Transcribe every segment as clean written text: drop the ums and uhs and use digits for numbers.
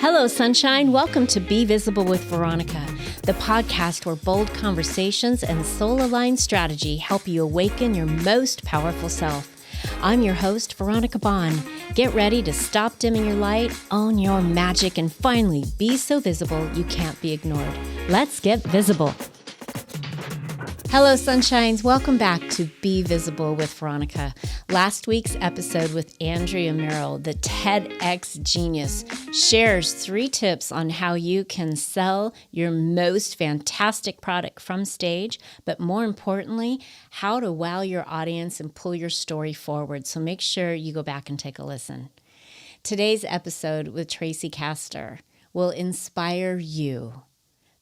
Hello, sunshine. Welcome to Be Visible with Veronica, the podcast where bold conversations and soul-aligned strategy help you awaken your most powerful self. I'm your host, Veronica Bond. Get ready to stop dimming your light, own your magic, and finally be so visible you can't be ignored. Let's get visible. Hello, sunshines. Welcome back to Be Visible with Veronica. Last week's episode with Andrea Merrill, the TEDx genius, shares 3 tips on how you can sell your most fantastic product from stage, but more importantly, how to wow your audience and pull your story forward. So make sure you go back and take a listen. Today's episode with Tracey Kaster will inspire you,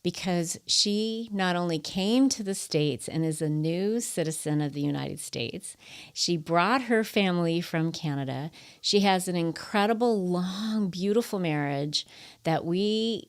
because she not only came to the States and is a new citizen of the United States, she brought her family from Canada. She has an incredible, long, beautiful marriage that we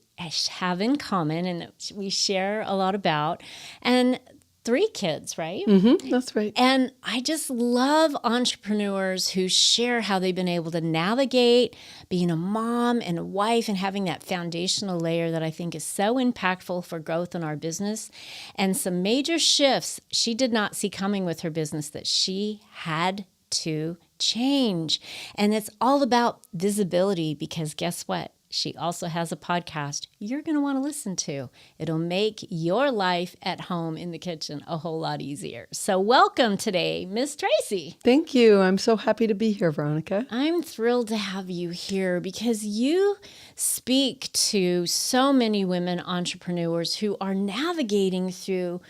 have in common and we share a lot about. And 3 kids, right? That's right. And I just love entrepreneurs who share how they've been able to navigate being a mom and a wife and having that foundational layer that I think is so impactful for growth in our business. And some major shifts she did not see coming with her business that she had to change. And it's all about visibility, because guess what? She also has a podcast you're going to want to listen to. It'll make your life at home in the kitchen a whole lot easier. So welcome today, Miss Tracey. Thank you. I'm so happy to be here, Veronica. I'm thrilled to have you here because you speak to so many women entrepreneurs who are navigating through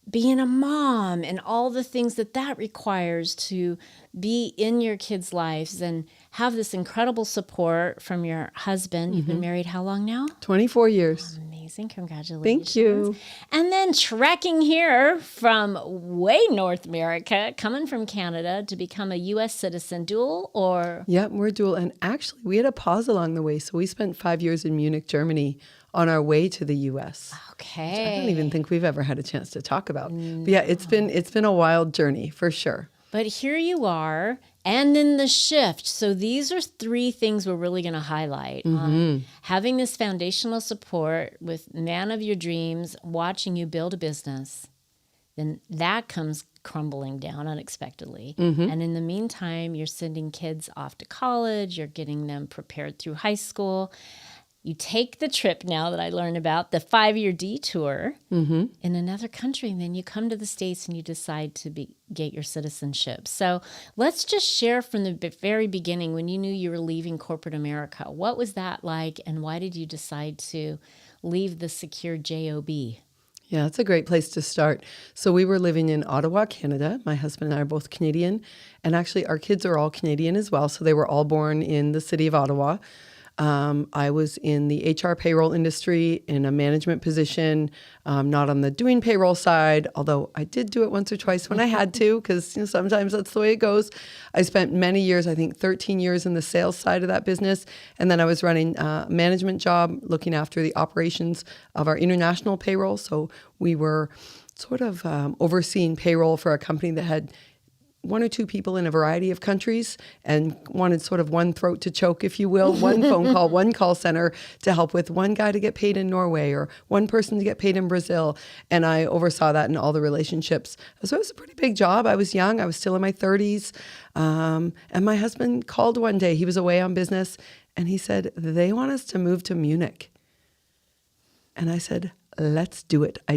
being a mom and all the things that requires to be in your kids' lives and have this incredible support from your husband. You've been married how long now? 24 years. Amazing. Congratulations. Thank you. And then trekking here from way North America, coming from Canada to become a U.S. citizen, dual or? Yeah, we're dual. And actually, we had a pause along the way. So we spent 5 years in Munich, Germany on our way to the U.S. Okay. I don't even think we've ever had a chance to talk about. But yeah, it's been a wild journey for sure. But here you are, and then the shift. So these are 3 things we're really going to highlight. Having this foundational support with man of your dreams, watching you build a business, then that comes crumbling down unexpectedly. And in the meantime, you're sending kids off to college, you're getting them prepared through high school. You take the trip now that I learned about, the 5-year detour in another country, and then you come to the States and you decide to get your citizenship. So let's just share from the very beginning, when you knew you were leaving corporate America. What was that like, and why did you decide to leave the secure job? Yeah, it's a great place to start. So we were living in Ottawa, Canada. My husband and I are both Canadian, and actually our kids are all Canadian as well. So they were all born in the city of Ottawa. I was in the HR payroll industry in a management position, not on the doing payroll side, although I did do it once or twice when I had to, because sometimes that's the way it goes. I spent many years, I think 13 years in the sales side of that business. And then I was running a management job, looking after the operations of our international payroll. So we were sort of overseeing payroll for a company that had 1 or 2 people in a variety of countries and wanted sort of one throat to choke, if you will, one phone call, one call center to help with one guy to get paid in Norway or one person to get paid in Brazil. And I oversaw that in all the relationships. So it was a pretty big job. I was young. I was still in my 30s. And my husband called one day. He was away on business. And he said, they want us to move to Munich. And I said, let's do it. I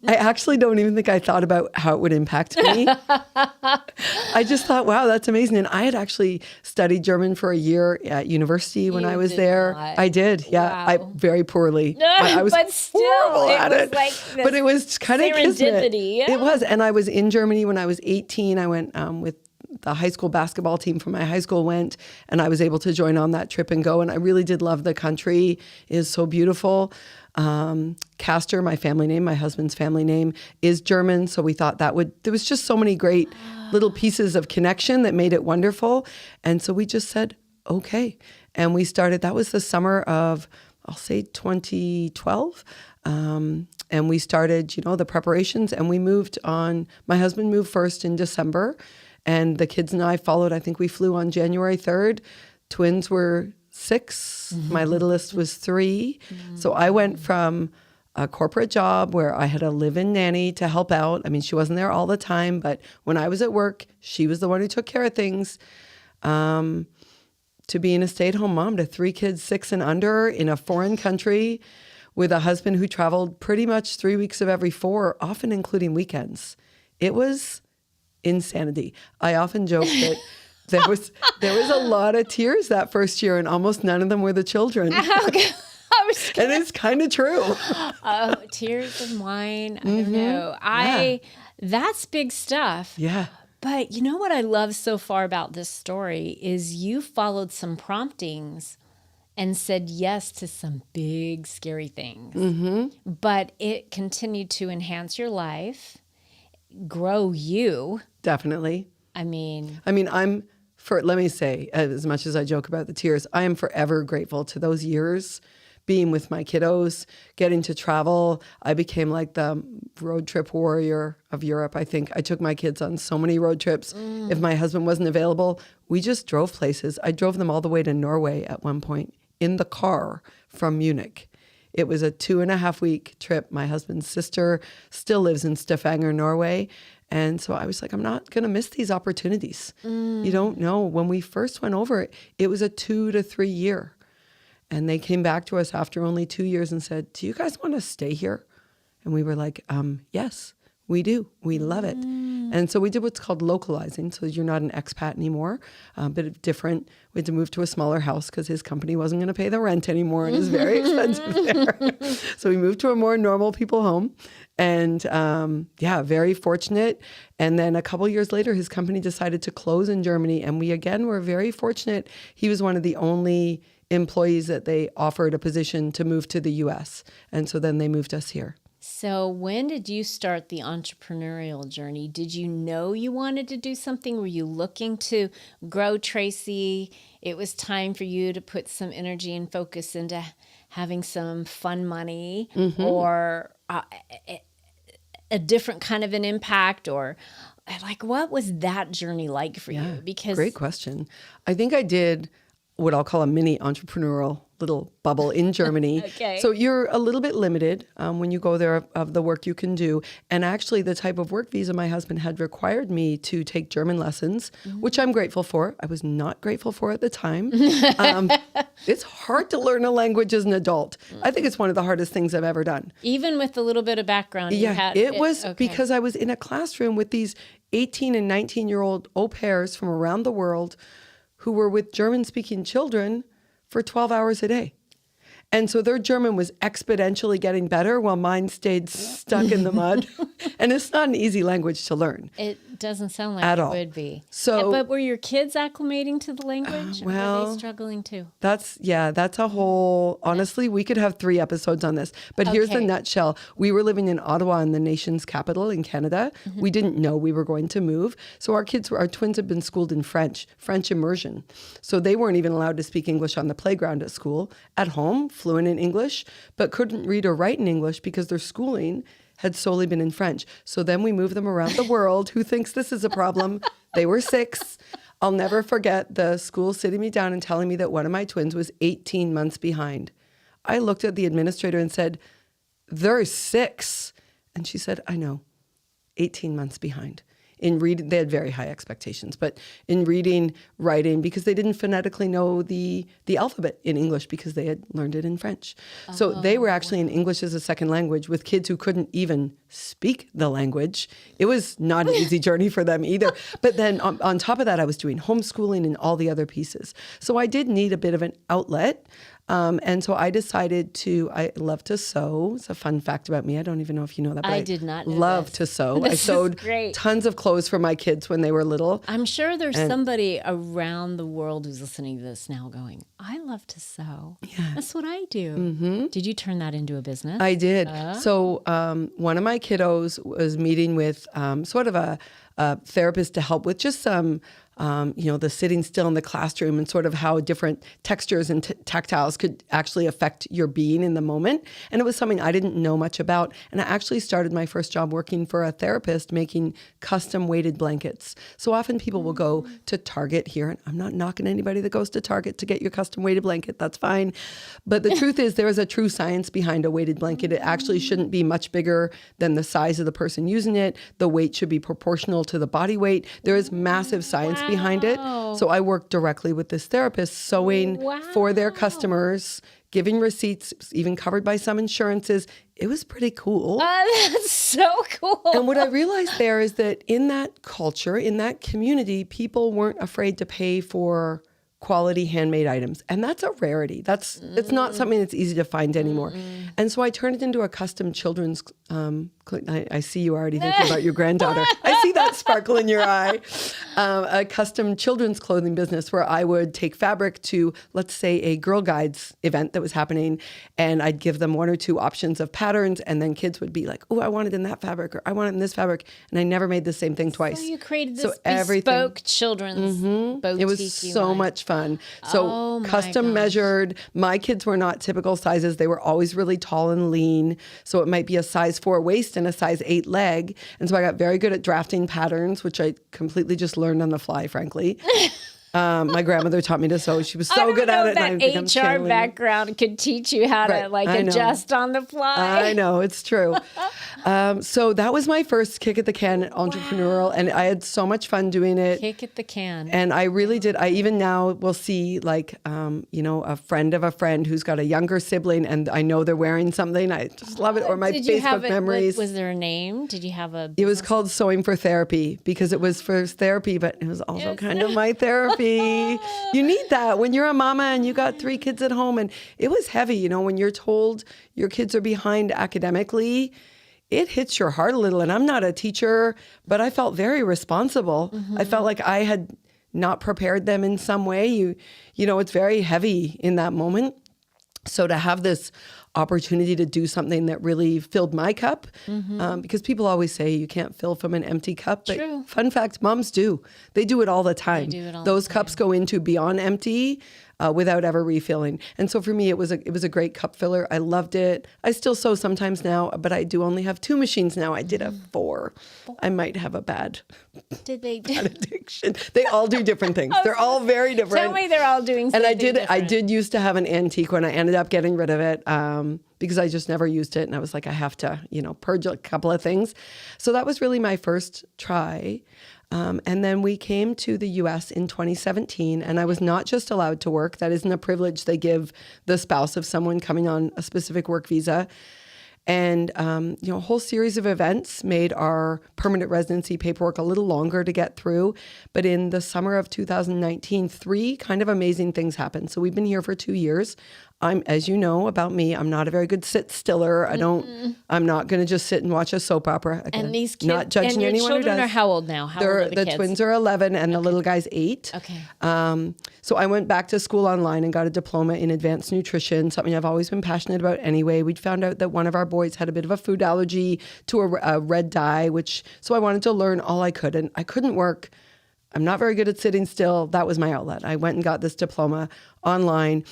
actually don't even think I thought about how it would impact me. I just thought, wow, that's amazing. And I had actually studied German for a year at university when I was there. Not. I did. Yeah. Wow. I very poorly. I was but still, horrible at it. Like but it was kind of serendipity. Yeah. It was. And I was in Germany when I was 18. I went with the high school basketball team from my high school went, and I was able to join on that trip and go. And I really did love the country. It is so beautiful. Kaster, my family name, my husband's family name is German. So we thought there was just so many great little pieces of connection that made it wonderful. And so we just said, okay. And we started, that was the summer of, I'll say 2012. And we started, the preparations, and we moved on. My husband moved first in December, and the kids and I followed. I think we flew on January 3rd. Twins were 6. My littlest was 3. So I went from a corporate job where I had a live-in nanny to help out. I mean, she wasn't there all the time, but when I was at work, she was the one who took care of things. To being a stay-at-home mom to 3 kids, 6 and under, in a foreign country with a husband who traveled pretty much 3 weeks of every 4, often including weekends. It was insanity. I often joke that there was a lot of tears that first year, and almost none of them were the children. And it's kind of true. Tears and wine. I don't know. That's big stuff. Yeah. But you know what I love so far about this story is you followed some promptings and said yes to some big, scary things. But it continued to enhance your life, grow you. Definitely. I mean, let me say, as much as I joke about the tears, I am forever grateful to those years being with my kiddos, getting to travel. I became like the road trip warrior of Europe. I think I took my kids on so many road trips. If my husband wasn't available, we just drove places. I drove them all the way to Norway at one point in the car from Munich. It was a 2.5-week trip. My husband's sister still lives in Stavanger, Norway. And so I was like, I'm not going to miss these opportunities. You don't know. When we first went over, it was a 2 to 3 year. And they came back to us after only 2 years and said, do you guys want to stay here? And we were like, yes, we do. We love it. And so we did what's called localizing. So you're not an expat anymore, a bit different. We had to move to a smaller house because his company wasn't going to pay the rent anymore. And it's very expensive there. So we moved to a more normal people home. And very fortunate. And then a couple years later, his company decided to close in Germany. And we, again, were very fortunate. He was one of the only employees that they offered a position to move to the U.S. And so then they moved us here. So when did you start the entrepreneurial journey? Did you know you wanted to do something? Were you looking to grow Tracey? It was time for you to put some energy and focus into having some fun money or a different kind of an impact, or like, what was that journey like for you? Because great question. I think I did what I'll call a mini entrepreneurial little bubble in Germany. Okay. So you're a little bit limited when you go there of the work you can do. And actually the type of work visa my husband had required me to take German lessons, which I'm grateful for. I was not grateful for at the time. It's hard to learn a language as an adult. I think it's one of the hardest things I've ever done. Even with the little bit of background you had? It was because I was in a classroom with these 18 and 19-year-old au pairs from around the world who were with German-speaking children for 12 hours a day. And so their German was exponentially getting better while mine stayed stuck in the mud. And it's not an easy language to learn. It doesn't sound like at it all. would be. So, but were your kids acclimating to the language? Or were they struggling too? That's a whole, honestly, we could have 3 episodes on this. But here's the nutshell. We were living in Ottawa, in the nation's capital in Canada. We didn't know we were going to move. So our twins had been schooled in French immersion. So they weren't even allowed to speak English on the playground at school. At home, fluent in English, but couldn't read or write in English because their schooling had solely been in French. So then we moved them around the world. Who thinks this is a problem? They were 6. I'll never forget the school sitting me down and telling me that one of my twins was 18 months behind. I looked at the administrator and said, they're 6. And she said, I know, 18 months behind. In reading, they had very high expectations, but in reading, writing, because they didn't phonetically know the alphabet in English because they had learned it in French. So they were actually in English as a second language with kids who couldn't even speak the language. It was not an easy journey for them either. But then on top of that, I was doing homeschooling and all the other pieces. So I did need a bit of an outlet. And so I decided I love to sew. It's a fun fact about me. I don't even know if you know that, but I did not know love this. to sew. This I sewed great. Tons of clothes for my kids when they were little. I'm sure there's somebody around the world who's listening to this now going, I love to sew. Yeah. That's what I do. Mm-hmm. Did you turn that into a business? I did. So one of my kiddos was meeting with sort of a therapist to help with just some the sitting still in the classroom and sort of how different textures and tactiles could actually affect your being in the moment. And it was something I didn't know much about. And I actually started my first job working for a therapist making custom weighted blankets. So often people will go to Target here, and I'm not knocking anybody that goes to Target to get your custom weighted blanket. That's fine. But the truth is there is a true science behind a weighted blanket. It actually shouldn't be much bigger than the size of the person using it. The weight should be proportional to the body weight. There is massive science behind it. So I worked directly with this therapist, sewing for their customers, giving receipts, even covered by some insurances. It was pretty cool. That's so cool. And what I realized there is that in that culture, in that community, people weren't afraid to pay for quality handmade items. And that's a rarity. It's not something that's easy to find anymore. And so I turned it into a custom children's, I see you already thinking about your granddaughter. I see that sparkle in your eye. A custom children's clothing business where I would take fabric to, let's say, a Girl Guides event that was happening, and I'd give them one or two options of patterns, and then kids would be like, oh, I want it in that fabric, or I want it in this fabric, and I never made the same thing twice. So you created this bespoke children's boutique. It was so much fun. So custom measured. My kids were not typical sizes. They were always really tall and lean. So it might be a size 4 waist and a size 8 leg. And so I got very good at drafting patterns, which I completely just learned on the fly, frankly. My grandmother taught me to sew. She was so good at it. That HR background could teach you how to adjust on the fly. I know, it's true. So that was my first kick at the can entrepreneurial, and I had so much fun doing it. Kick at the can. And I really did. I even now will see a friend of a friend who's got a younger sibling, and I know they're wearing something. I just love it. Or my Facebook memories. Was there a name? Did you have a business? It was called Sewing for Therapy because it was for therapy, but it was also kind of my therapy. You need that when you're a mama and you got 3 kids at home, and it was heavy, when you're told your kids are behind academically, it hits your heart a little. And I'm not a teacher, but I felt very responsible. I felt like I had not prepared them in some way. It's very heavy in that moment. So to have this opportunity to do something that really filled my cup, because people always say you can't fill from an empty cup. But True. Fun fact, moms do. They do it all the time. Those cups go into beyond empty without ever refilling. And so for me, it was a great cup filler. I loved it. I still sew sometimes now, but I do only have 2 machines now. I did have 4. I might have a bad addiction. They all do different things. They're all very different. Tell me they're all doing something different. I did used to have an antique one. I ended up getting rid of it because I just never used it. And I was like, I have to, purge a couple of things. So that was really my first try. And then we came to the U.S. in 2017, and I was not just allowed to work. That isn't a privilege they give the spouse of someone coming on a specific work visa. And, a whole series of events made our permanent residency paperwork a little longer to get through. But in the summer of 2019, 3 kind of amazing things happened. So we've been here for 2 years. As you know about me, I'm not a very good sit-stiller. I'm not going to just sit and watch a soap opera. Again, and these kids, not judging and your anyone children who does. are how old now? How old are the kids? Twins are 11 and the little guy's 8. Okay. So I went back to school online and got a diploma in advanced nutrition, something I've always been passionate about anyway. We'd found out that one of our boys had a bit of a food allergy to a red dye, so I wanted to learn all I could, and I couldn't work. I'm not very good at sitting still. That was my outlet. I went and got this diploma online,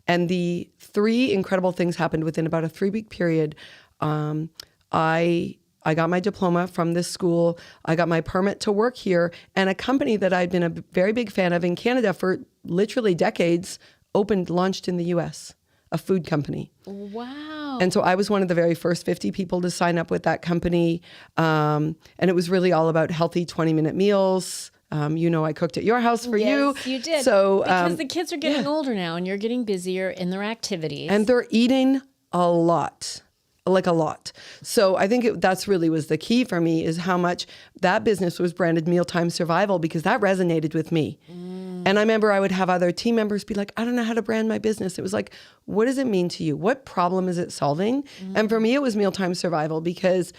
and the 3 incredible things happened within about a 3-week period. I got my diploma from this school. I got my permit to work here, and a company that I'd been a very big fan of in Canada for literally decades launched in the U.S., a food company. Wow. And so I was one of the very first 50 people to sign up with that company. And it was really all about healthy 20-minute meals. I cooked at your house for you. Yes, you did. So, because the kids are getting older now, and you're getting busier in their activities. And they're eating a lot. So I think that's really was the key for me, is how much that business was branded Mealtime Survival, because that resonated with me. And I remember I would have other team members be like, I don't know how to brand my business. It was like, what does it mean to you? What problem is it solving? And for me, it was Mealtime Survival, because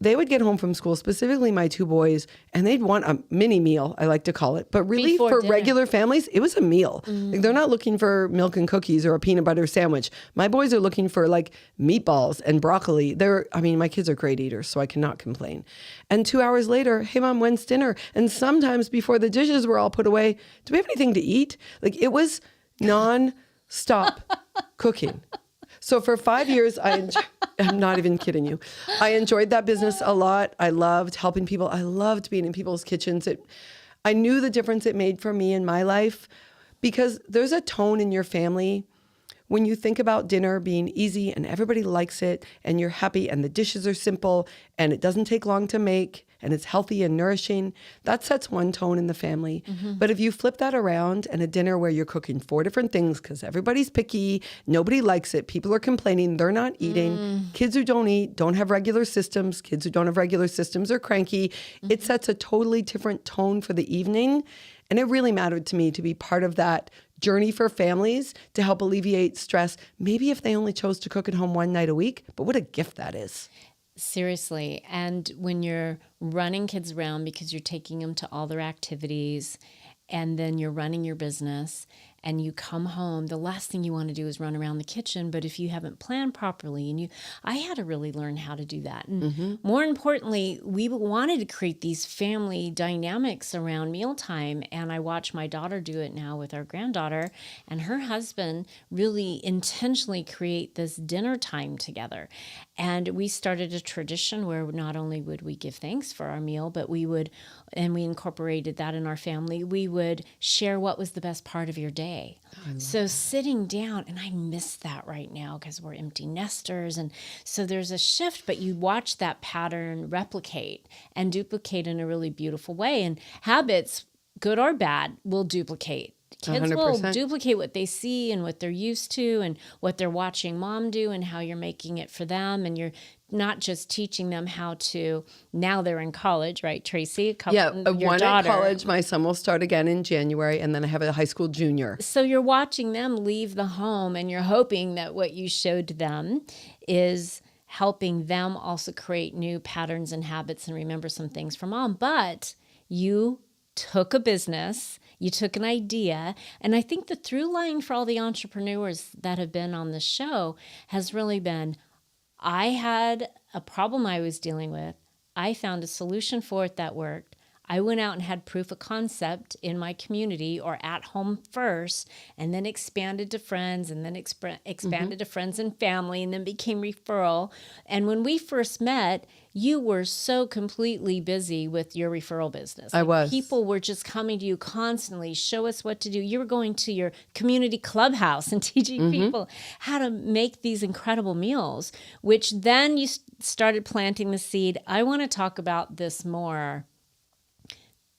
they would get home from school, specifically my two boys, and they'd want a mini meal, I like to call it. But really, Before for dinner. regular families, it was a meal. Like, they're not looking for milk and cookies or a peanut butter sandwich. My boys are looking for like meatballs and broccoli. My kids are great eaters, so I cannot complain. And 2 hours later, hey, Mom, when's dinner? And sometimes before the dishes were all put away, do we have anything to eat? Like, it was non-stop cooking. So for 5 years, I'm not even kidding you. I enjoyed that business a lot. I loved helping people. I loved being in people's kitchens. I knew the difference it made for me in my life, because there's a tone in your family when you think about dinner being easy and everybody likes it and you're happy and the dishes are simple and it doesn't take long to make and it's healthy and nourishing. That sets one tone in the family. But if you flip that around and a dinner where you're cooking 4 different things because everybody's picky, nobody likes it, people are complaining, they're not eating, kids who don't eat don't have regular systems, kids who don't have regular systems are cranky, it sets a totally different tone for the evening. And it really mattered to me to be part of that journey for families to help alleviate stress, maybe if they only chose to cook at home one night a week, but what a gift that is. Seriously. And when you're running kids around because you're taking them to all their activities and then you're running your business and you come home, the last thing you want to do is run around the kitchen. But if you haven't planned properly, I had to really learn how to do that. And more importantly, we wanted to create these family dynamics around mealtime. And I watch my daughter do it now with our granddaughter, and her husband really intentionally create this dinner time together. And we started a tradition where not only would we give thanks for our meal, but we incorporated that in our family. We would share what was the best part of your day. So sitting down, and I miss that right now because we're empty nesters. And so there's a shift, but you watch that pattern replicate and duplicate in a really beautiful way. And habits, good or bad, will duplicate. Kids 100%. will duplicate what they see and what they're used to and what they're watching mom do and how you're making it for them. And you're not just teaching them how to, now they're in college, right, Tracey? One at college. My son will start again in January, and then I have a high school junior. So you're watching them leave the home, and you're hoping that what you showed them is helping them also create new patterns and habits and remember some things from mom. But you took a business, you took an idea, and I think the through line for all the entrepreneurs that have been on the show has really been, I had a problem I was dealing with. I found a solution for it that worked. I went out and had proof of concept in my community or at home first, and then expanded to friends, and then expanded to friends and family, and then became referral. And when we first met, you were so completely busy with your referral business. I was. People were just coming to you constantly, show us what to do. You were going to your community clubhouse and teaching people how to make these incredible meals, which then you started planting the seed. I want to talk about this more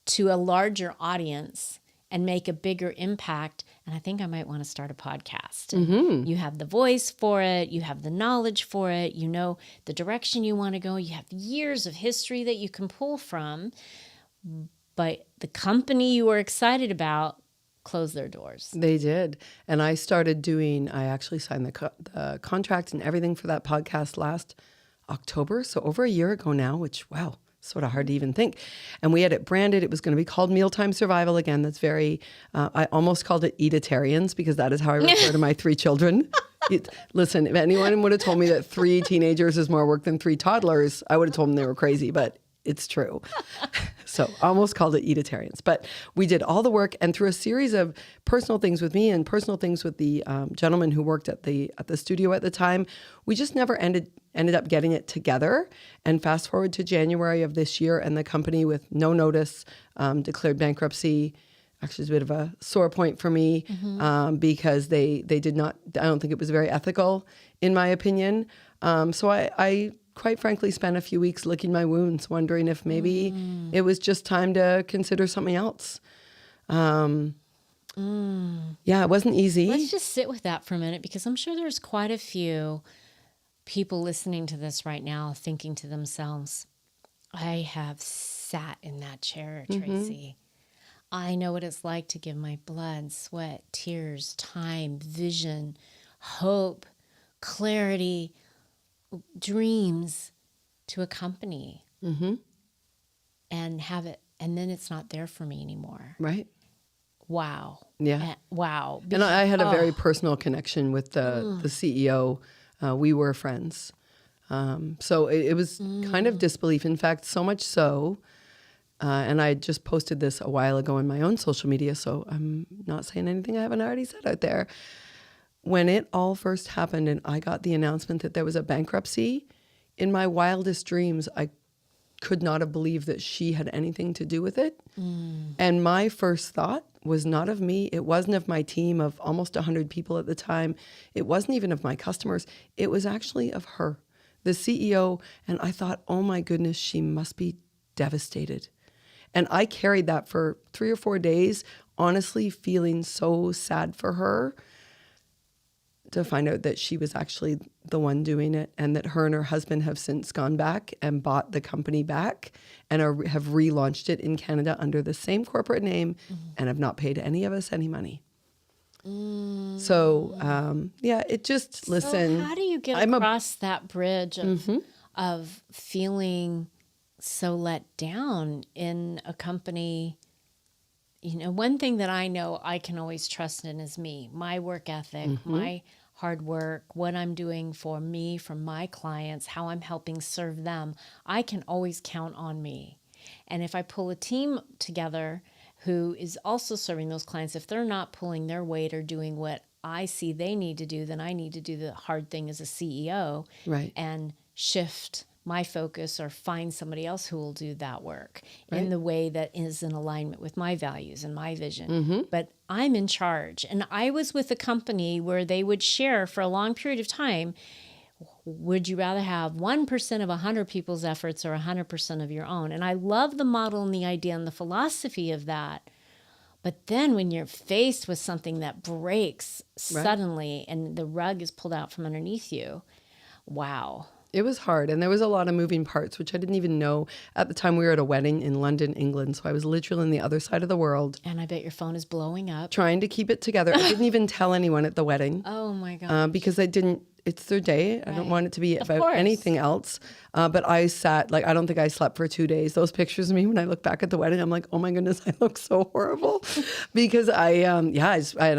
to a larger audience and make a bigger impact. And I think I might want to start a podcast. You have the voice for it. You have the knowledge for it. You know the direction you want to go. You have years of history that you can pull from. But the company you were excited about closed their doors. They did. And I actually signed the contract and everything for that podcast last October. So over a year ago now, which, wow, sort of hard to even think. And we had it branded. It was going to be called Mealtime Survival. Again, that's very, I almost called it Eatitarians because that is how I refer to my 3 children. Listen, if anyone would have told me that 3 teenagers is more work than 3 toddlers, I would have told them they were crazy, but it's true. So almost called it Eatitarians. But we did all the work, and through a series of personal things with me and personal things with the gentleman who worked at the studio at the time, we just never ended up getting it together. And fast forward to January of this year, and the company, with no notice, declared bankruptcy. Actually, it's a bit of a sore point for me because they did not, I don't think it was very ethical, in my opinion. So I quite frankly spent a few weeks licking my wounds, wondering if maybe it was just time to consider something else. Yeah, it wasn't easy. Let's just sit with that for a minute, because I'm sure there's quite a few people listening to this right now thinking to themselves, I have sat in that chair, Tracey. I know what it's like to give my blood, sweat, tears, time, vision, hope, clarity, dreams to a company Mm-hmm. and have it, and then it's not there for me anymore. Right. Wow. Yeah. Wow. And I had a very personal connection with the CEO. We were friends. So it was kind of disbelief. In fact, so much so, and I just posted this a while ago in my own social media, so I'm not saying anything I haven't already said out there. When it all first happened and I got the announcement that there was a bankruptcy, in my wildest dreams, I could not have believed that she had anything to do with it. And my first thought was not of me. It wasn't of my team of almost 100 people at the time. It wasn't even of my customers. It was actually of her, the CEO. And I thought, oh my goodness, she must be devastated. And I carried that for 3 or 4 days, honestly feeling so sad for her, to find out that she was actually the one doing it, and that her and her husband have since gone back and bought the company back and have relaunched it in Canada under the same corporate name and have not paid any of us any money. So, it just, listen. So how do you get across that bridge of feeling so let down in a company? You know, one thing that I know I can always trust in is me, my work ethic, my hard work, what I'm doing for me, for my clients, how I'm helping serve them. I can always count on me. And if I pull a team together who is also serving those clients, if they're not pulling their weight or doing what I see they need to do, then I need to do the hard thing as a CEO, Right. and shift my focus or find somebody else who will do that work in the way that is in alignment with my values and my vision. But I'm in charge. And I was with a company where they would share for a long period of time, would you rather have 1% of 100 people's efforts or 100% of your own? And I love the model and the idea and the philosophy of that. But then when you're faced with something that breaks suddenly and the rug is pulled out from underneath you, wow. It was hard, and there was a lot of moving parts, which I didn't even know. At the time, we were at a wedding in London, England, so I was literally on the other side of the world. And I bet your phone is blowing up. Trying to keep it together. I didn't even tell anyone at the wedding. Oh, my God. Because I didn't, it's their day. I don't want it to be about course. anything else. But I sat, I don't think I slept for 2 days. Those pictures of me, when I look back at the wedding, I'm like, oh my goodness, I look so horrible. Because I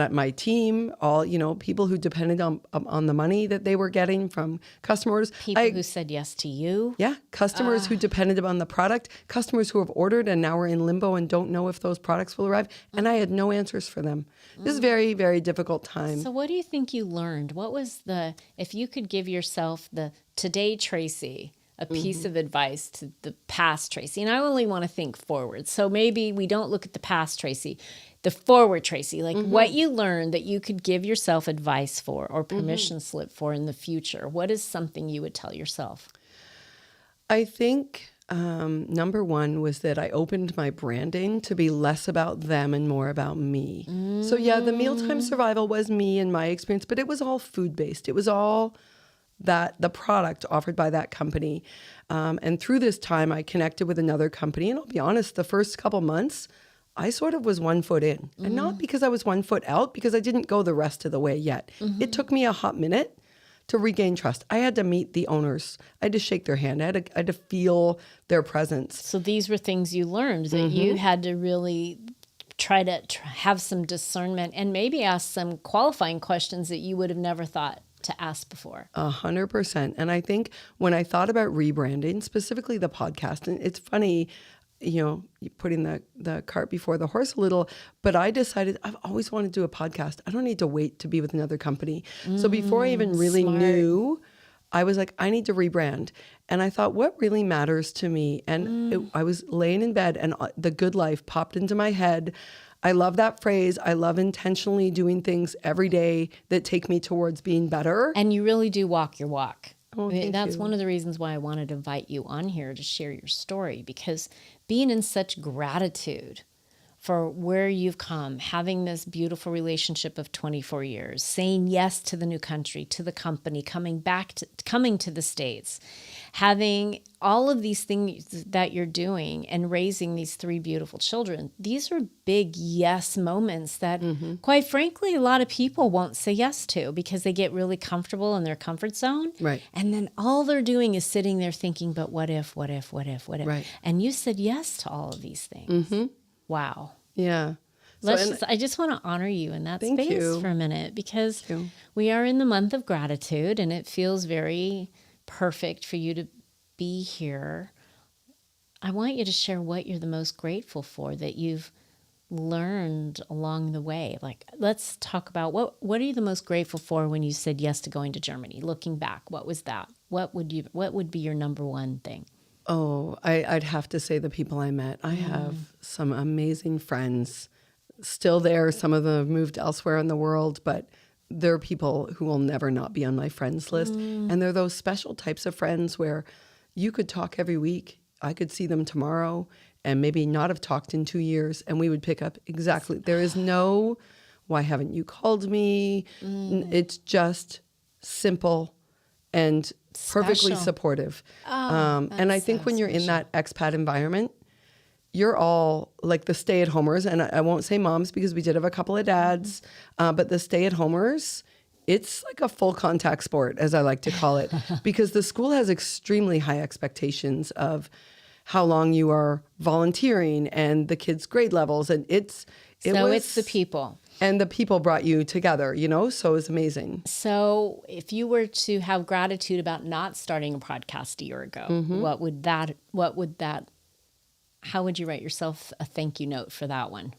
my team, all, people who depended on the money that they were getting from customers. People who said yes to you. Yeah, customers who depended on the product, customers who have ordered and now are in limbo and don't know if those products will arrive. And I had no answers for them. This is a very, very difficult time. So what do you think you learned? What was if you could give yourself the today Tracey a piece of advice to the past Tracey, and I only want to think forward. So maybe we don't look at the past Tracey, the forward Tracey, what you learned that you could give yourself advice for or permission slip for in the future. What is something you would tell yourself? I think number one was that I opened my branding to be less about them and more about me. So yeah, the mealtime survival was me and my experience, but it was all food-based. It was all the product offered by that company. And through this time, I connected with another company. And I'll be honest, the first couple months, I sort of was 1 foot in. And not because I was 1 foot out, because I didn't go the rest of the way yet. It took me a hot minute to regain trust. I had to meet the owners. I had to shake their hand. I had to feel their presence. So these were things you learned that you had to really try to have some discernment and maybe ask some qualifying questions that you would have never thought to ask before. 100%. And I think when I thought about rebranding, specifically the podcast, and it's funny, putting the cart before the horse a little, but I decided I've always wanted to do a podcast. I don't need to wait to be with another company. So before I even really knew, I was like, I need to rebrand. And I thought, what really matters to me? And I was laying in bed and the good life popped into my head. I love that phrase. I love intentionally doing things every day that take me towards being better. And you really do walk your walk. Oh, that's one of the reasons why I wanted to invite you on here to share your story, because being in such gratitude for where you've come, having this beautiful relationship of 24 years, saying yes to the new country, to the company, coming to the States, having all of these things that you're doing and raising these 3 beautiful children. These are big yes moments that, quite frankly, a lot of people won't say yes to because they get really comfortable in their comfort zone. Right. And then all they're doing is sitting there thinking, but what if? Right. And you said yes to all of these things. Wow. Yeah. I just want to honor you in that space for a minute, because we are in the month of gratitude and it feels very perfect for you to be here. I want you to share what you're the most grateful for that you've learned along the way. Like, let's talk about what are you the most grateful for when you said yes to going to Germany? Looking back, what was that? What would be your number one thing? Oh, I'd have to say the people I met. I have some amazing friends still there. Some of them have moved elsewhere in the world, but they're people who will never not be on my friends list. And they're those special types of friends where you could talk every week. I could see them tomorrow and maybe not have talked in 2 years, and we would pick up exactly. There is no, why haven't you called me? It's just simple and perfectly supportive. And I think when you're in that expat environment, you're all like the stay-at-homers, and I won't say moms because we did have a couple of dads, but the stay-at-homers, it's like a full contact sport, as I like to call it, because the school has extremely high expectations of how long you are volunteering and the kids' grade levels. And it's the people. And the people brought you together, so it was amazing. So if you were to have gratitude about not starting a podcast a year ago, how would you write yourself a thank you note for that one?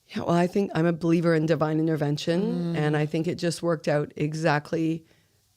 Yeah, well, I think I'm a believer in divine intervention, and I think it just worked out exactly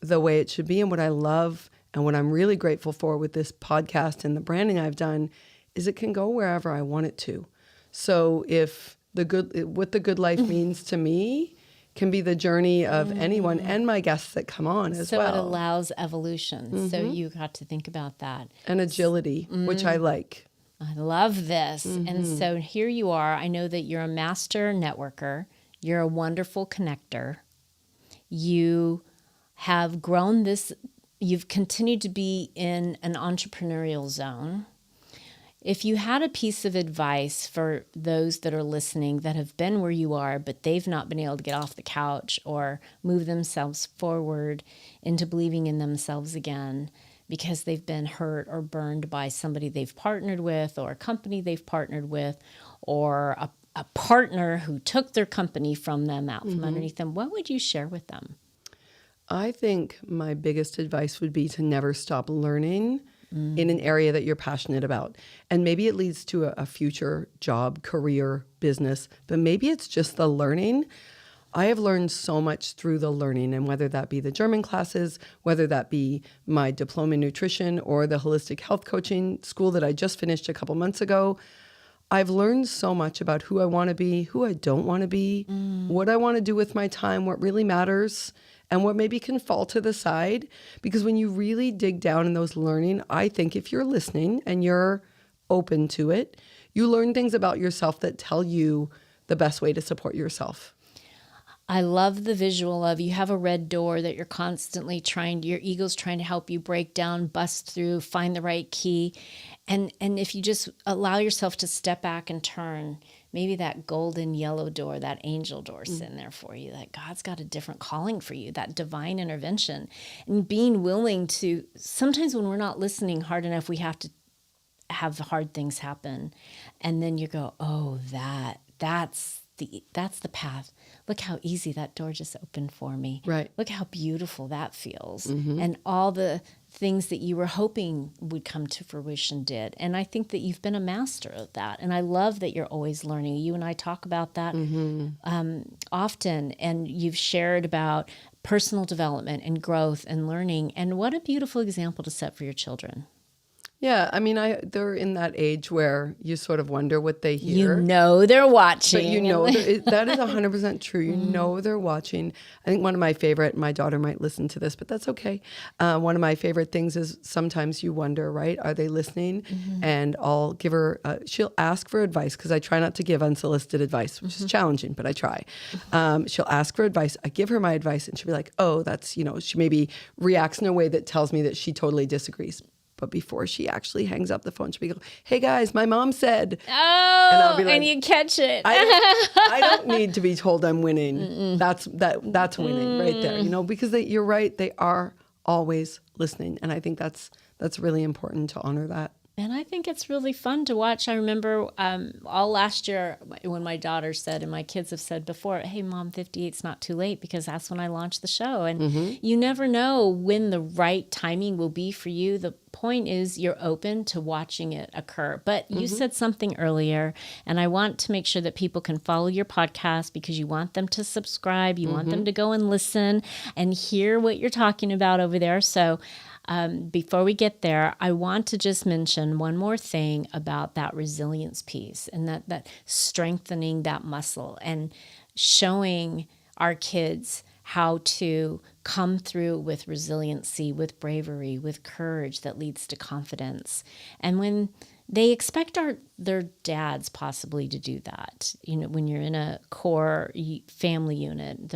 the way it should be. And what I love and what I'm really grateful for with this podcast and the branding I've done is it can go wherever I want it to. So if what the good life means to me can be the journey of anyone and my guests that come on as well. So it allows evolution. So you got to think about that. And agility, which I like. I love this. And so here you are. I know that you're a master networker. You're a wonderful connector. You have grown this. You've continued to be in an entrepreneurial zone. If you had a piece of advice for those that are listening that have been where you are, but they've not been able to get off the couch or move themselves forward into believing in themselves again because they've been hurt or burned by somebody they've partnered with or a company they've partnered with or a partner who took their company from them out from underneath them, what would you share with them? I think my biggest advice would be to never stop learning in an area that you're passionate about. And maybe it leads to a future job, career, business, but maybe it's just the learning. I have learned so much through the learning, and whether that be the German classes, whether that be my diploma in nutrition or the holistic health coaching school that I just finished a couple months ago, I've learned so much about who I want to be, who I don't want to be, what I want to do with my time, what really matters, and what maybe can fall to the side. Because when you really dig down in those learning, I think if you're listening and you're open to it, you learn things about yourself that tell you the best way to support yourself. I love the visual of you have a red door that you're constantly your ego's trying to help you break down, bust through, find the right key. And if you just allow yourself to step back and turn, maybe that golden yellow door, that angel door's in there for you, that God's got a different calling for you, that divine intervention. And being willing to, sometimes when we're not listening hard enough, we have to have hard things happen. And then you go, oh, that's the path. Look how easy that door just opened for me. Right. Look how beautiful that feels. And all the things that you were hoping would come to fruition did. And I think that you've been a master of that. And I love that you're always learning. You and I talk about that often. And you've shared about personal development and growth and learning. And what a beautiful example to set for your children. Yeah, I mean, they're in that age where you sort of wonder what they hear. You know they're watching. But you know, that is 100% true. You know they're watching. I think one of my favorite, my daughter might listen to this, but that's okay. One of my favorite things is sometimes you wonder, right? Are they listening? And I'll give her, she'll ask for advice because I try not to give unsolicited advice, which is challenging, but I try. She'll ask for advice. I give her my advice and she'll be like, oh, that's, she maybe reacts in a way that tells me that she totally disagrees. But before she actually hangs up the phone, she'll be like, hey guys, my mom said. Oh, and I'll be like, and you catch it. I don't need to be told I'm winning. That's winning right there. Because you're right, they are always listening. And I think that's really important to honor that. And I think it's really fun to watch. I remember all last year when my daughter said, and my kids have said before, hey, Mom, 58's not too late, because that's when I launched the show. And you never know when the right timing will be for you. The point is you're open to watching it occur. But you said something earlier, and I want to make sure that people can follow your podcast because you want them to subscribe. You want them to go and listen and hear what you're talking about over there. So before we get there, I want to just mention one more thing about that resilience piece and that strengthening that muscle and showing our kids how to come through with resiliency, with bravery, with courage that leads to confidence. And when they expect their dads possibly to do that, when you're in a core family unit,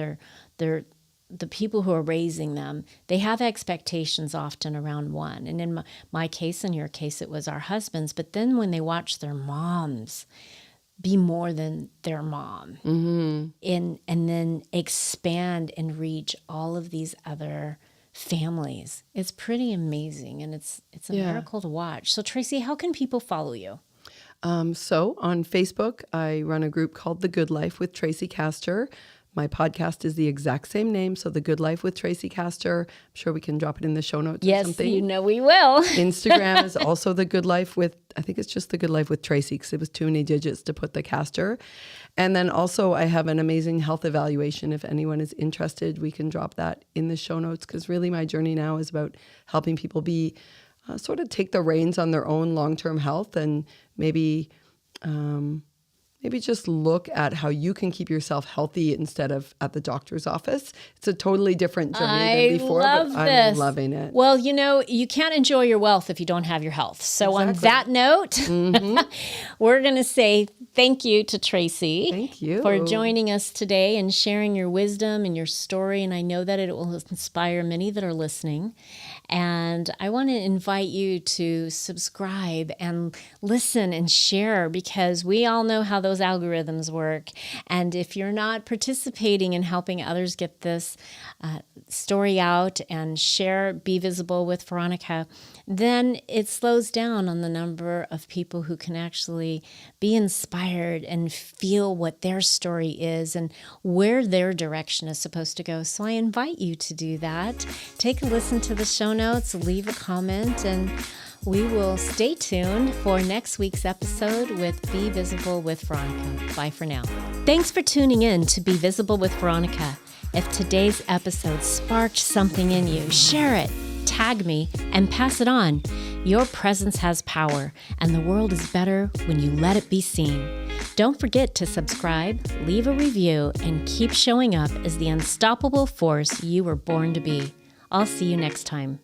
the people who are raising them, they have expectations often around one. And in my case, in your case, it was our husbands. But then when they watch their moms be more than their mom and then expand and reach all of these other families, it's pretty amazing. And it's a miracle to watch. So Tracey, how can people follow you? So on Facebook, I run a group called The Good Life with Tracey Kaster. My podcast is the exact same name, so The Good Life with Tracey Kaster. I'm sure we can drop it in the show notes or something. Yes, we will. Instagram is also The Good Life with, I think it's just The Good Life with Tracey because it was too many digits to put the Kaster. And then also I have an amazing health evaluation. If anyone is interested, we can drop that in the show notes because really my journey now is about helping people be sort of take the reins on their own long-term health and maybe just look at how you can keep yourself healthy instead of at the doctor's office. It's a totally different journey than before, but I'm loving it. Well, you can't enjoy your wealth if you don't have your health. So on that note, we're going to say thank you to Tracey. Thank you for joining us today and sharing your wisdom and your story. And I know that it will inspire many that are listening. And I want to invite you to subscribe and listen and share because we all know how those algorithms work. And if you're not participating in helping others get this story out and share Be Visible with Veronica, then it slows down on the number of people who can actually be inspired and feel what their story is and where their direction is supposed to go. So I invite you to do that. Take a listen to the show notes, leave a comment, and we will stay tuned for next week's episode with Be Visible with Veronica. Bye for now. Thanks for tuning in to Be Visible with Veronica. If today's episode sparked something in you, share it, tag me, and pass it on. Your presence has power, and the world is better when you let it be seen. Don't forget to subscribe, leave a review, and keep showing up as the unstoppable force you were born to be. I'll see you next time.